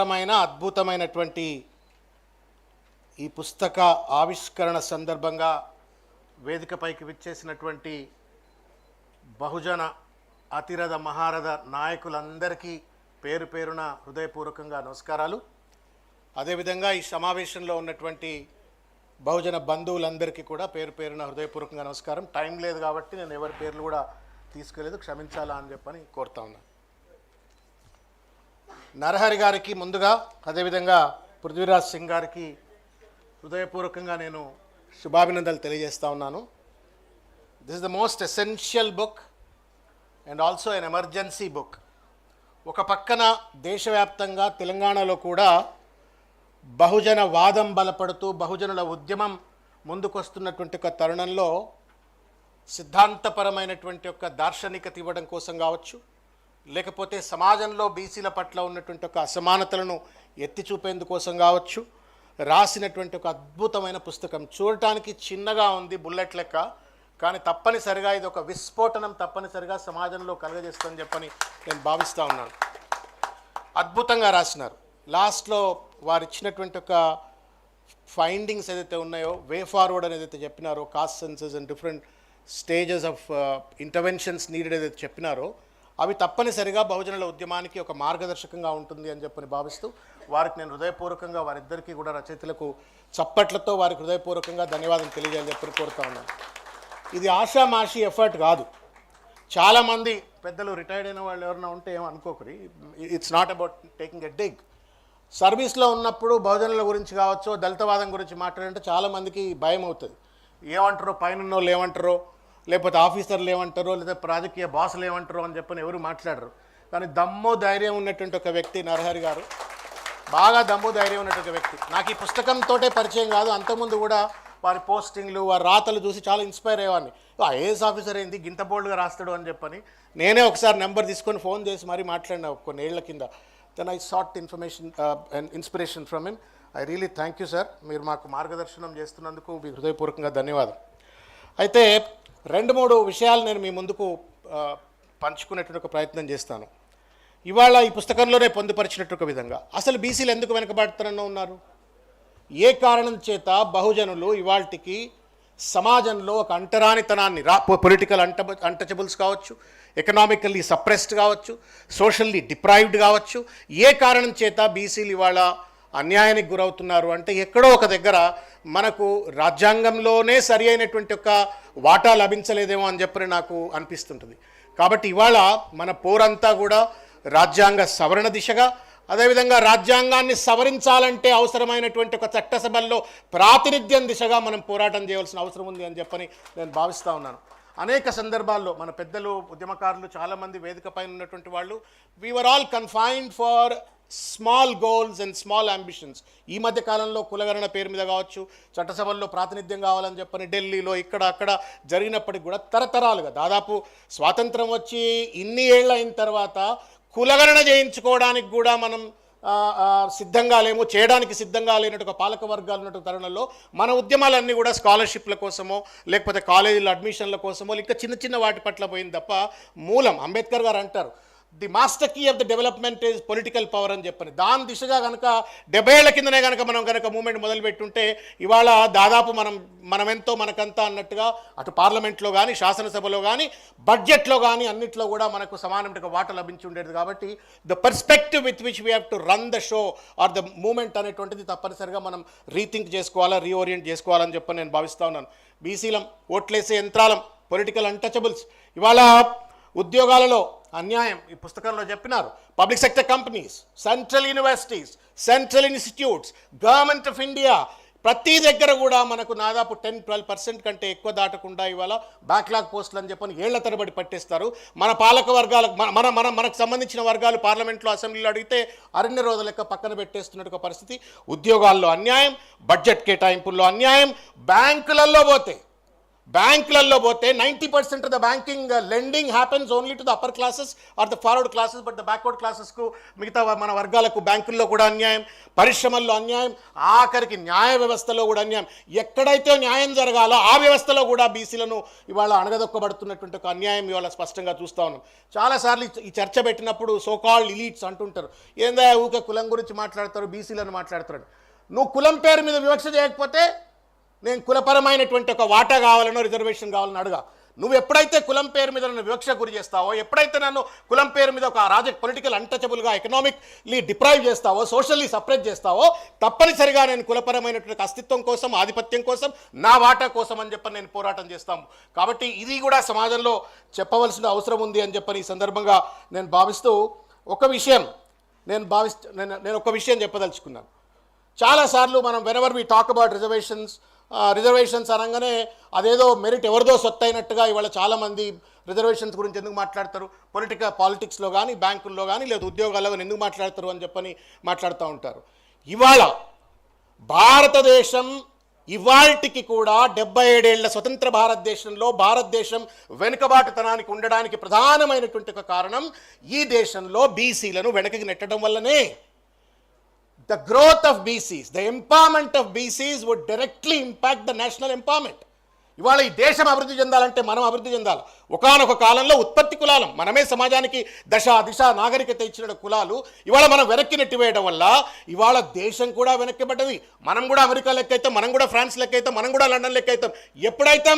అద్భుతమైనటువంటి ఈ పుస్తక ఆవిష్కరణ సందర్భంగా వేదికపైకి విచ్చేసినటువంటి బహుజన అతిరథ మహారథ నాయకులందరికీ పేరు పేరున హృదయపూర్వకంగా నమస్కారాలు. అదేవిధంగా ఈ సమావేశంలో ఉన్నటువంటి బహుజన బంధువులందరికీ కూడా పేరు పేరున హృదయపూర్వకంగా నమస్కారం. టైం లేదు కాబట్టి నేను ఎవరి పేర్లు కూడా తీసుకోలేదు, క్షమించాలా అని చెప్పని కోరుతా ఉన్నాను. నరహరి గారికి ముందుగా, అదేవిధంగా పృథ్వీరాజ్ సింగ్ గారికి హృదయపూర్వకంగా నేను శుభాభినందనలు తెలియజేస్తా ఉన్నాను. This is the most essential book and also an emergency book. ఒక పక్కన దేశవ్యాప్తంగా తెలంగాణలో కూడా బహుజన వాదం బలపడుతూ బహుజనుల ఉద్యమం ముందుకొస్తున్నటువంటి ఒక తరుణంలో సిద్ధాంతపరమైనటువంటి ఒక దార్శనికత ఇవ్వడం కోసం కావచ్చు, లేకపోతే సమాజంలో బీసీల పట్ల ఉన్నటువంటి ఒక అసమానతలను ఎత్తి చూపేందుకోసం కావచ్చు రాసినటువంటి ఒక అద్భుతమైన పుస్తకం. చూడటానికి చిన్నగా ఉంది, బుల్లెట్ లెక్క, కానీ తప్పనిసరిగా ఇది ఒక విస్ఫోటనం తప్పనిసరిగా సమాజంలో కలగజేస్తుందని చెప్పని నేను భావిస్తూ ఉన్నాను. అద్భుతంగా రాసినారు. లాస్ట్లో వారు ఇచ్చినటువంటి ఒక ఫైండింగ్స్ ఏదైతే ఉన్నాయో, వే ఫార్వర్డ్ అని ఏదైతే చెప్పినారో, caste censuses and different stages of interventions needed ఏదైతే చెప్పినారో అవి తప్పనిసరిగా బహుజనుల ఉద్యమానికి ఒక మార్గదర్శకంగా ఉంటుంది అని చెప్పని భావిస్తూ వారికి నేను హృదయపూర్వకంగా, వారిద్దరికీ కూడా రచయితలకు చప్పట్లతో వారికి హృదయపూర్వకంగా ధన్యవాదాలు తెలియజేయాలని చెప్పి కోరుతా ఉన్నాను. ఇది ఆషామాషి ఎఫర్ట్ కాదు. చాలామంది పెద్దలు రిటైర్డ్ అయిన వాళ్ళు ఎవరైనా ఉంటే ఏమో అనుకోకరి, it's not about taking a dig. సర్వీస్లో ఉన్నప్పుడు బహుజనుల గురించి కావచ్చు, దళితవాదం గురించి మాట్లాడంటే చాలామందికి భయం అవుతుంది. ఏమంటారో, పైన వాళ్ళు ఏమంటారో, లేకపోతే ఆఫీసర్లు ఏమంటారో, లేదా రాజకీయ బాసులు ఏమంటారో అని చెప్పని ఎవరు మాట్లాడరు. కానీ దమ్ము ధైర్యం ఉన్నటువంటి ఒక వ్యక్తి నరహరి గారు, బాగా దమ్ము ధైర్యం ఉన్నటువంటి వ్యక్తి. నాకు ఈ పుస్తకంతో పరిచయం కాదు, అంతకుముందు కూడా వారి పోస్టింగ్లు, వారి రాతలు చూసి చాలా ఇన్స్పైర్ అయ్యేవాడిని. ఐఏఎస్ ఆఫీసర్ ఏంది గింత బోల్డ్గా రాస్తాడు అని చెప్పని నేనే ఒకసారి నెంబర్ తీసుకొని ఫోన్ చేసి మరీ మాట్లాడినా కొన్ని ఏళ్ల కింద. Then I sought information and inspiration from him. I really thank you sir. మీరు మాకు మార్గదర్శనం చేస్తున్నందుకు మీ హృదయపూర్వకంగా ధన్యవాదం. అయితే 2-3 విషయాలు నేను మీ ముందుకు పంచుకునేటువంటి ఒక ప్రయత్నం చేస్తాను. ఇవాళ ఈ పుస్తకంలోనే పొందుపరిచినట్టు ఒక విధంగా అసలు బీసీలు ఎందుకు వెనకబడుతూనే ఉన్నారు, ఏ కారణం చేత బహుజనులు ఇవాళకి సమాజంలో ఒక అంటరానితనాన్ని, పొలిటికల్ అన్టచబుల్స్ కావచ్చు, ఎకనామికల్లీ సప్రెస్డ్ కావచ్చు, సోషల్లీ డిప్రైవ్డ్ కావచ్చు, ఏ కారణం చేత బీసీలు ఇవాళ అన్యాయానికి గురవుతున్నారు అంటే ఎక్కడో ఒక దగ్గర మనకు రాజ్యాంగంలోనే సరి అయినటువంటి ఒక వాటా లభించలేదేమో అని చెప్పి నాకు అనిపిస్తుంటుంది. కాబట్టి ఇవాళ మన పోరంతా కూడా రాజ్యాంగ సవరణ దిశగా, అదేవిధంగా రాజ్యాంగాన్ని సవరించాలంటే అవసరమైనటువంటి ఒక చట్టసభల్లో ప్రాతినిధ్యం దిశగా మనం పోరాటం చేయవలసిన అవసరం ఉంది అని చెప్పని నేను భావిస్తూ ఉన్నాను. అనేక సందర్భాల్లో మన పెద్దలు, ఉద్యమకారులు, చాలామంది వేదిక పైన ఉన్నటువంటి వాళ్ళు, we were all confined for small goals and small ambitions. ఈ మధ్య కాలంలో కులగణన పేరు మీద కావచ్చు, చట్టసభల్లో ప్రాతినిధ్యం కావాలని చెప్పని ఢిల్లీలో ఇక్కడ అక్కడ జరిగినప్పటికి కూడా తరతరాలుగా, దాదాపు స్వాతంత్రం వచ్చి ఇన్ని ఏళ్ళు అయిన తర్వాత కులగణన చేయించుకోవడానికి కూడా మనం సిద్ధంగా లేము, చేయడానికి సిద్ధంగా లేనట్టు ఒక పాలక వర్గాలు ఉన్నట్టు తరుణంలో మన ఉద్యమాలన్నీ కూడా స్కాలర్షిప్ల కోసమో, లేకపోతే కాలేజీల అడ్మిషన్ల కోసమో, ఇంకా చిన్న చిన్న వాటి పట్ల పోయింది తప్ప మూలం, అంబేద్కర్ గారు అంటారు, the master key of the development is political power అని చెప్పని. దాని దిశగా కనుక 70 ఏళ్ల కిందనే కనుక మనం మూమెంట్ మొదలుపెట్టుంటే ఇవాళ దాదాపు మనమెంతో మనకంతా అన్నట్టుగా అటు పార్లమెంట్లో కానీ, శాసనసభలో కానీ, బడ్జెట్లో కానీ అన్నిట్లో కూడా మనకు సమానమైన వాటా లభించి ఉండేది. కాబట్టి the perspective with which we have to run the show or the moment అనేటువంటిది తప్పనిసరిగా మనం రీథింక్ చేసుకోవాలా, రీఓరియంట్ చేసుకోవాలని చెప్పని నేను భావిస్తూ ఉన్నాను. బీసీలం, ఓట్లేసే యంత్రాలం, పొలిటికల్ అన్టచబుల్స్, ఇవాళ ఉద్యోగాలలో అన్యాయం ఈ పుస్తకంలో చెప్పినారు. Public sector companies, central universities, central institutes, government of India, ప్రతి దగ్గర కూడా మనకు దాదాపు 10-12% కంటే ఎక్కువ దాటకుండా ఇవాళ బ్యాక్లాగ్ పోస్టులు అని చెప్పని ఏళ్ల తరబడి పట్టేస్తారు. మన పాలక వర్గాలకు మనకు సంబంధించిన వర్గాలు పార్లమెంట్లో, అసెంబ్లీలో అడిగితే అరణ్య రోజుల లెక్క పక్కన పెట్టేస్తున్నట్టు పరిస్థితి. ఉద్యోగాల్లో అన్యాయం, బడ్జెట్ కేటాయింపుల్లో అన్యాయం, బ్యాంకులలో పోతే బ్యాంకులలో పోతే 90% of the banking lending happens only to the upper classes or the forward classes, but the backward క్లాసెస్కు మిగతా మన వర్గాలకు బ్యాంకుల్లో కూడా అన్యాయం, పరిశ్రమల్లో అన్యాయం, ఆఖరికి న్యాయ వ్యవస్థలో కూడా అన్యాయం. ఎక్కడైతే న్యాయం జరగాలో ఆ వ్యవస్థలో కూడా బీసీలను ఇవాళ అణగదొక్కబడుతున్నటువంటి ఒక అన్యాయం ఇవాళ స్పష్టంగా చూస్తూ ఉన్నాం. చాలాసార్లు ఈ చర్చ పెట్టినప్పుడు సోకాల్డ్ ఎలీట్స్ అంటుంటారు, ఏందా ఊకే కులం గురించి మాట్లాడతారు, బీసీలను మాట్లాడతారు. నువ్వు కులం పేరు మీద వివక్ష చేయకపోతే నేను కులపరమైనటువంటి ఒక వాటా కావాలనో రిజర్వేషన్ కావాలని అడుగా. నువ్వు ఎప్పుడైతే కులం పేరు మీద నన్ను వివక్ష గురి చేస్తావో, ఎప్పుడైతే నన్ను కులం పేరు మీద ఒక పొలిటికల్ అన్టచబుల్గా ఎకనామిక్లీ డిప్రైవ్ చేస్తావో, సోషల్లీ సపరేట్ చేస్తావో, తప్పనిసరిగా నేను కులపరమైనటువంటి అస్తిత్వం కోసం, ఆధిపత్యం కోసం, నా వాటా కోసం అని చెప్పని నేను పోరాటం చేస్తాము. కాబట్టి ఇది కూడా సమాజంలో చెప్పవలసిన అవసరం ఉంది అని చెప్పని ఈ సందర్భంగా నేను భావిస్తూ ఒక విషయం నేను ఒక విషయం చెప్పదలుచుకున్నాను. చాలాసార్లు మనం whenever we talk about reservations అనగానే అదేదో మెరిట్ ఎవరిదో సొత్తు అయినట్టుగా ఇవాళ చాలామంది రిజర్వేషన్స్ గురించి ఎందుకు మాట్లాడతారు, పాలిటిక్స్లో కానీ బ్యాంకుల్లో కానీ లేదా ఉద్యోగాల్లో కానీ ఎందుకు మాట్లాడతారు అని చెప్పని మాట్లాడుతూ ఉంటారు. ఇవాళ భారతదేశం ఇవాల్టికి కూడా 77 ఏళ్ల స్వతంత్ర భారతదేశం వెనుకబాటుతనానికి ఉండడానికి ప్రధానమైనటువంటి ఒక కారణం ఈ దేశంలో బీసీలను వెనకకి నెట్టడం వల్లనే. The growth of BCs, the empowerment of BCs would directly impact the national empowerment. ఇవాళ ఈ దేశం అభివృద్ధి చెందాలంటే మనం అభివృద్ధి చెందాలి. ఒకానొక కాలంలో ఉత్పత్తి కులాలం, మనమే సమాజానికి దిశ నాగరికత ఇచ్చిన కులాలు ఇవాళ మనం వెనక్కి నెట్టివేయడం వల్ల ఇవాళ దేశం కూడా వెనక్కిపడ్డది. మనం కూడా అమెరికా లెక్క అవుతాం, మనం కూడా ఫ్రాన్స్ లెక్క అవుతాం, మనం కూడా లండన్ లెక్క అవుతాం. ఎప్పుడైతే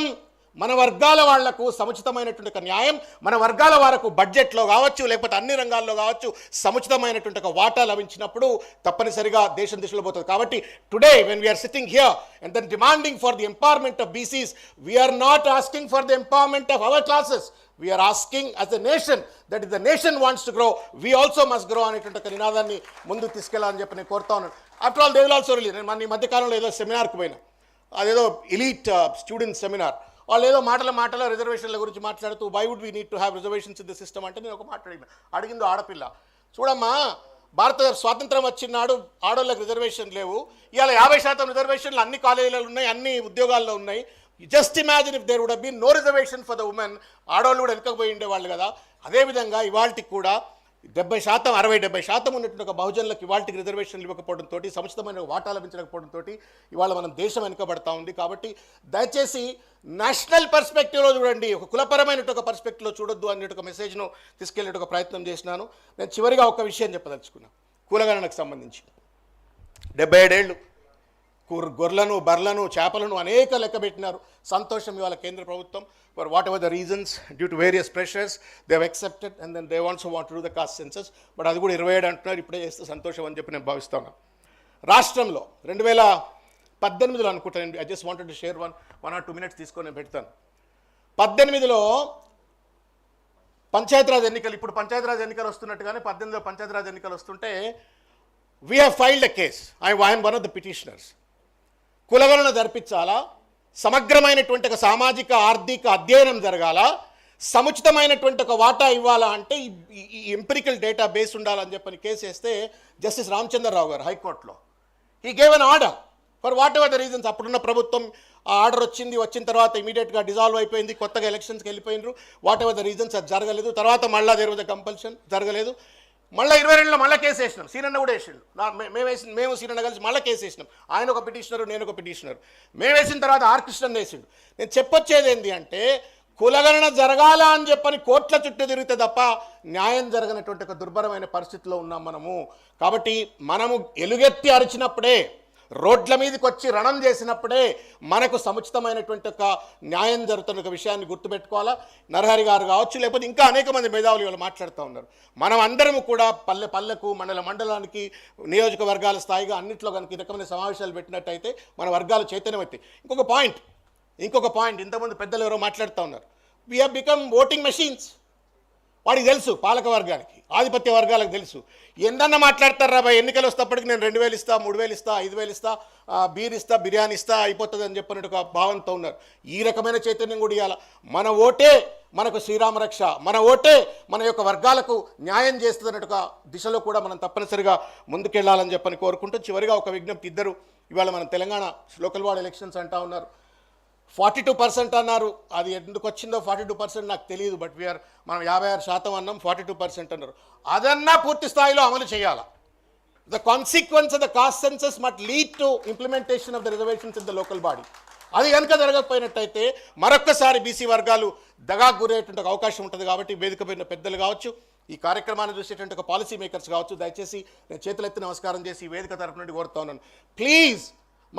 మన వర్గాల వాళ్లకు సముచితమైనటువంటి ఒక న్యాయం, మన వర్గాల వారికి బడ్జెట్లో కావచ్చు లేకపోతే అన్ని రంగాల్లో కావచ్చు సముచితమైనటువంటి ఒక వాటా లభించినప్పుడు తప్పనిసరిగా దేశం దిశలో పోతుంది. కాబట్టి today when we are sitting here and then demanding for the empowerment of BCs, we are not asking for the empowerment of our classes, we are asking as a nation that is the nation wants to grow, we also must grow అనేటువంటి ఒక నినాదాన్ని ముందుకు తీసుకెళ్లాలని చెప్పి నేను కోరుతా ఉన్నాను. After all they will also release. నేను ఈ మధ్యకాలంలో ఏదో సెమినార్కి పోయినా, అదేదో ఎలీట్ స్టూడెంట్స్ సెమినార్. వాళ్ళు ఏదో మాటల రిజర్వేషన్ల గురించి మాట్లాడుతూ why would we need to have reservations in the system అంటే నేను ఒక మాట అడిగిందో ఆడపిల్ల, చూడమ్మా భారత స్వాతంత్రం వచ్చినాడు ఆడోళ్ళకి రిజర్వేషన్ లేవు, ఇవాళ 50% రిజర్వేషన్లు అన్ని కాలేజీలలో ఉన్నాయి, అన్ని ఉద్యోగాల్లో ఉన్నాయి. Just imagine if there would have been no reservation for the women, ఆడవాళ్ళు కూడా వెనకపోయి ఉండేవాళ్ళు కదా. అదేవిధంగా ఇవాళకి కూడా 60-70% ఉన్నటువంటి ఒక బహుజనులకు ఇవాళకి రిజర్వేషన్లు ఇవ్వకపోవడంతో, సముచితమైన వాటా లభించకపోవడంతో ఇవాళ మనం దేశం వెనుకబడతా ఉంది. కాబట్టి దయచేసి నేషనల్ పర్స్పెక్టివ్లో చూడండి, ఒక కులపరమైనటువంటి ఒక పర్స్పెక్టివ్లో చూడొద్దు అనే ఒక మెసేజ్ను తీసుకెళ్లే ఒక ప్రయత్నం చేసినాను. నేను చివరిగా ఒక విషయం చెప్పదలుచుకున్నాను. కులగణనకు సంబంధించి 77 ఏళ్ళు గొర్రెలను, బర్రెలను, చేపలను అనేక లెక్క పెట్టినారు. సంతోషం. ఇవాళ కేంద్ర ప్రభుత్వం for whatever the reasons due to various pressures they have accepted and then they also want to do the caste census. But అది కూడా 27 అంటున్నారు, ఇప్పుడే చేస్తే సంతోషం అని చెప్పి నేను భావిస్తున్నాను. రాష్ట్రంలో 2018లో అనుకుంటాను, I just wanted to share 1 or 2 minutes తీసుకొని నేను పెడతాను. 18లో పంచాయతీరాజ్ ఎన్నికలు, ఇప్పుడు పంచాయతీరాజ్ ఎన్నికలు వస్తున్నట్టుగానే 18లో పంచాయతీరాజ్ ఎన్నికలు వస్తుంటే we have filed a case. I am one of the petitioners. కులగణన జరిపించాలా, సమగ్రమైనటువంటి ఒక సామాజిక ఆర్థిక అధ్యయనం జరగాల, సముచితమైనటువంటి ఒక వాటా ఇవ్వాలా అంటే ఈ ఎంపిరికల్ డేటా బేస్ ఉండాలని చెప్పని కేసు వేస్తే జస్టిస్ రామచంద్రరావు గారు హైకోర్టులో he gave an order for whatever the reasons. అప్పుడున్న ప్రభుత్వం ఆ ఆర్డర్ వచ్చిన తర్వాత ఇమీడియట్గా డిజాల్వ్ అయిపోయింది, కొత్తగా ఎలక్షన్స్కి వెళ్ళిపోయినారు. వాట్ ఎవర్ ద రీజన్స్ అది జరగలేదు. తర్వాత మళ్ళీ దేర్ వాజ్ ద కంపల్షన్, జరగలేదు. మళ్ళీ 22లో మళ్ళీ కేసు వేసినాం. సీనన్న కూడా వేసిండు, మేము సీనన్న కలిసి మళ్ళీ కేసు వేసినాం. ఆయన ఒక పిటిషనరు, నేను ఒక పిటిషనరు. మేము వేసిన తర్వాత ఆర్ కృష్ణన్ వేసిండు. నేను చెప్పొచ్చేది ఏంటి అంటే, కులగణన జరగాల అని చెప్పని కోర్టుల చుట్టూ తిరిగితే తప్ప న్యాయం జరగనటువంటి ఒక దుర్భరమైన పరిస్థితిలో ఉన్నాం మనము. కాబట్టి మనము ఎలుగెత్తి అరిచినప్పుడే, రోడ్ల మీదకి వచ్చి రణం చేసినప్పుడే మనకు సముచితమైనటువంటి ఒక న్యాయం జరుగుతున్న ఒక విషయాన్ని గుర్తుపెట్టుకోవాలా. నరహరి గారు కావచ్చు, లేకపోతే ఇంకా అనేక మంది మేధావులు ఇవాళ మాట్లాడుతూ ఉన్నారు. మనం అందరము కూడా పల్లెకు, మండలానికి, నియోజకవర్గాల స్థాయిగా అన్నింటిలో కనుక ఈ రకమైన సమావేశాలు పెట్టినట్టయితే మన వర్గాలు చైతన్యమవుతాయి. ఇంకొక పాయింట్ ఇంతకుముందు పెద్దలు ఎవరో మాట్లాడుతూ ఉన్నారు. We have become voting machines. వాడికి తెలుసు, పాలక వర్గానికి, ఆధిపత్య వర్గాలకు తెలుసు. ఎందన్నా మాట్లాడతారు రాబోయే ఎన్నికలు వస్తేప్పటికి నేను 2000 ఇస్తా, 3000 ఇస్తా, 5000 ఇస్తా, బీర్ ఇస్తా, బిర్యానీ ఇస్తా, అయిపోతుంది అని చెప్పినట్టు ఒక భావంతో ఉన్నారు. ఈ రకమైన చైతన్యం కూడా ఇవ్వాలి. మన ఓటే మనకు శ్రీరామరక్ష, మన ఓటే మన యొక్క వర్గాలకు న్యాయం చేస్తుంది అన్నట్టు ఒక దిశలో కూడా మనం తప్పనిసరిగా ముందుకెళ్లాలని చెప్పని కోరుకుంటూ చివరిగా ఒక విజ్ఞప్తి. ఇద్దరు ఇవాళ మన తెలంగాణ లోకల్ బాడీ ఎలక్షన్స్ అంటా ఉన్నారు. 42% అన్నారు. అది ఎందుకు వచ్చిందో 42% నాకు తెలియదు. బట్ మనం 56% అన్నాం, 42% అన్నారు. అదన్నా పూర్తి స్థాయిలో అమలు చేయాలా. The consequence of the caste census must lead to implementation of the reservations in the local body. అది కనుక జరగకపోయినట్టయితే మరొక్కసారి బీసీ వర్గాలు దగాకు గురయ్యేటువంటి అవకాశం ఉంటుంది. కాబట్టి వేదిక పైన పెద్దలు కావచ్చు, ఈ కార్యక్రమాన్ని చూసేటువంటి ఒక పాలసీ మేకర్స్ కావచ్చు, దయచేసి నేను చేతులెత్తి నమస్కారం చేసి ఈ వేదిక తరపు నుండి కోరుతా ఉన్నాను, ప్లీజ్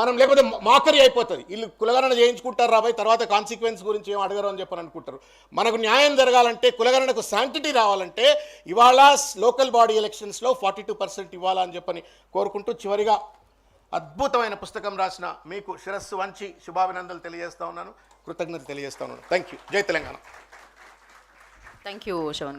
మనం లేకపోతే మాకరీ అయిపోతుంది. వీళ్ళు కులగణన చేయించుకుంటారు రాబోయే, తర్వాత కాన్సిక్వెన్స్ గురించి ఏం అడగరు అని చెప్పని అనుకుంటారు. మనకు న్యాయం జరగాలంటే, కులగణనకు శాంటిటీ రావాలంటే ఇవాళ లోకల్ బాడీ ఎలక్షన్స్లో 42% ఇవ్వాలని చెప్పని కోరుకుంటూ, చివరిగా అద్భుతమైన పుస్తకం రాసిన మీకు శిరస్సు వంచి శుభాభినందనలు తెలియజేస్తా ఉన్నాను, కృతజ్ఞత తెలియజేస్తా ఉన్నాను. Thank you. జై తెలంగాణ. Thank you శవంత్.